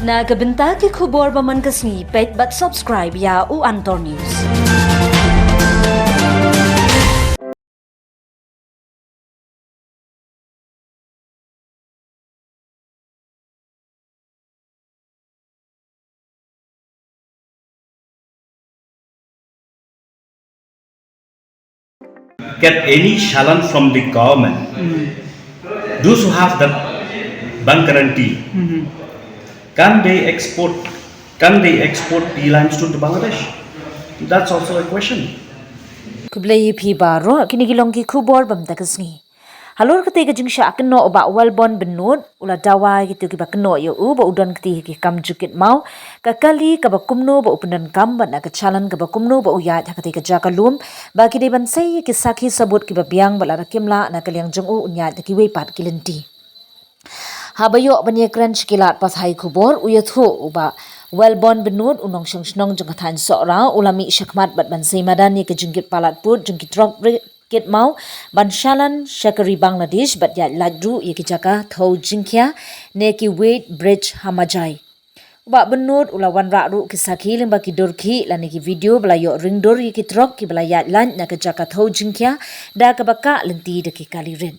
Nagabenta ki khubor ba man kasni pet but subscribe ya u Antor News. Get any challenge from the government. Those who have the bank guarantee, can they export? Can they export pea limestone to Bangladesh? That's also a question. Kublai phi baro kini gilong ki khubor bam takasni. Halor kate ka jingsha kno ba walbon benut ula dawa gitu ki ba kno yo u ba udon kti ki kam jukit mau ka kali ka ba kumno ba upunan kam ba na ka chalan ka ba kumno ba uya kate ka jakalum ba ki de ban sai ki sakhi sabut ki ba biang ba la kimla na kalyang jong u unya ki we pat kilenti. Habayo banye crunch kilat pas hai khubor uyathu uba Wellborn benut unong shnong jong kathan sora ulami shakmat bat ban madani ke jingkit palat put jingkit rock kit mau ban shalan shakari Bangladesh bat ya ladru ye ki jaka thau jingkya ne ki weight bridge hamajai uba benut ula Wanrah ru ki sakhi limba ki dorki lani ki video bala yo ringdor ye ki trok ki bala ya lan na ke jaka thau jingkya da ka baka lenti de ki kalirin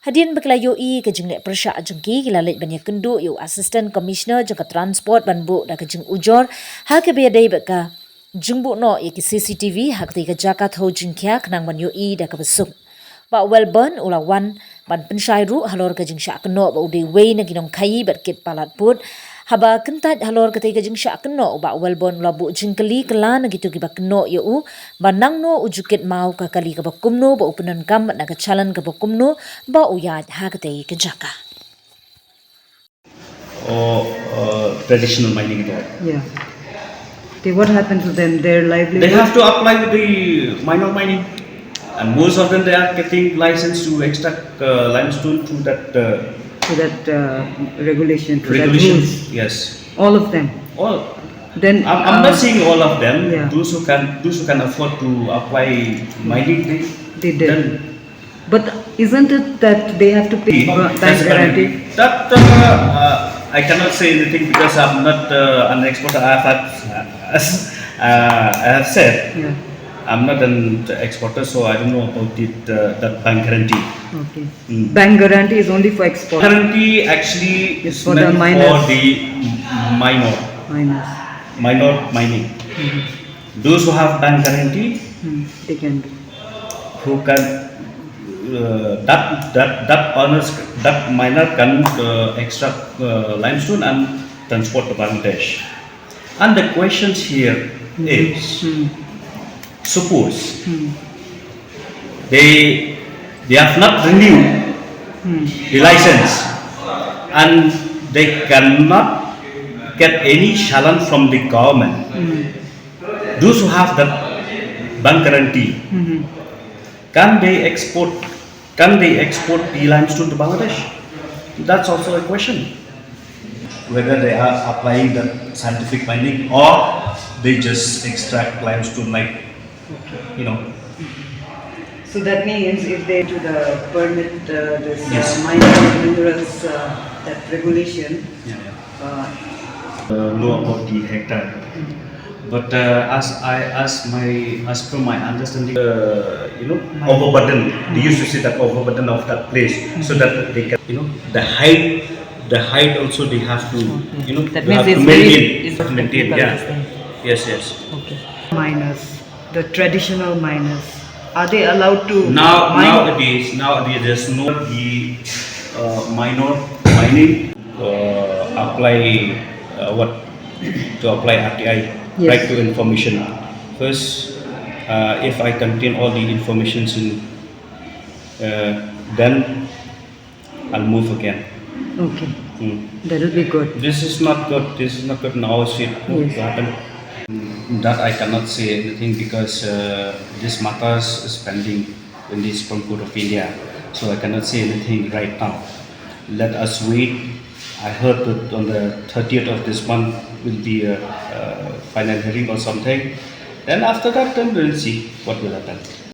Hadian berkelayu ke jengle persya jengki kilalit banyak kendu yu assistant commissioner jengka transport banbu da ke jeng ujor ha ke biadai beka jengbu no ye ki CCTV ha ke jaka thau jengkya kenang ban yu da ke besuk ba Wellborn ula wan ban pensyairu halor ke jeng syak no ba ude wei na ginong khai berkit palat put haba kentat halor ke jeng syak no ba Wellborn ula bu jengkeli kelan gitu ki ba keno yu banang no ujukit mau ka kali ka ba kumno ba upunan kam na ka chalan ka ba kumno ba uyat ha ka jaka Or traditional mining at all. Yeah. Okay, what happened to them? Their livelihood? They have to apply with the minor mining, and most of them they are getting license to extract limestone through that regulation. regulations. Yes, All of them. all. Then I'm not saying all of them. Yeah. Those who can afford to apply mining, they did. But isn't it that they have to pay bank guarantee? That I cannot say anything because I'm not an expert. As I have said, Yeah. I'm not an exporter, so I don't know about that bank guarantee. Okay. Bank guarantee is only for export. Guarantee actually It's is for the meant miners. for the minor mining. Those who have bank guarantee, They can do. who can that miner can extract limestone and transport to Bangladesh. And the questions here is, suppose they have not renewed the license and they cannot get any challenge from the government. Those who have the bank guarantee, can they export pea limestone to Bangladesh? That's also a question. Whether they are applying the scientific mining or they just extract limestone like, So that means if they do the permit, Yes. minerals, that regulation, know about the hectare. But as per my understanding, overburden. They used to say that overburden of that place, so that they can, the height also they have to, That they means have to it's maintain. Yeah. Yes. Okay. Miners, the traditional miners, are they allowed to Nowadays, there's no the minor mining apply to apply RTI, Yes. right to information. First, if I contain all the informations in, then I'll move again. Okay, that will be good. This is not good. Now it Yes. happen. That I cannot say anything because this matter is pending in the Supreme Court of India. So I cannot say anything right now. Let us wait. I heard that on the 30th of this month will be a final hearing or something. Then after that, then we'll see what will happen.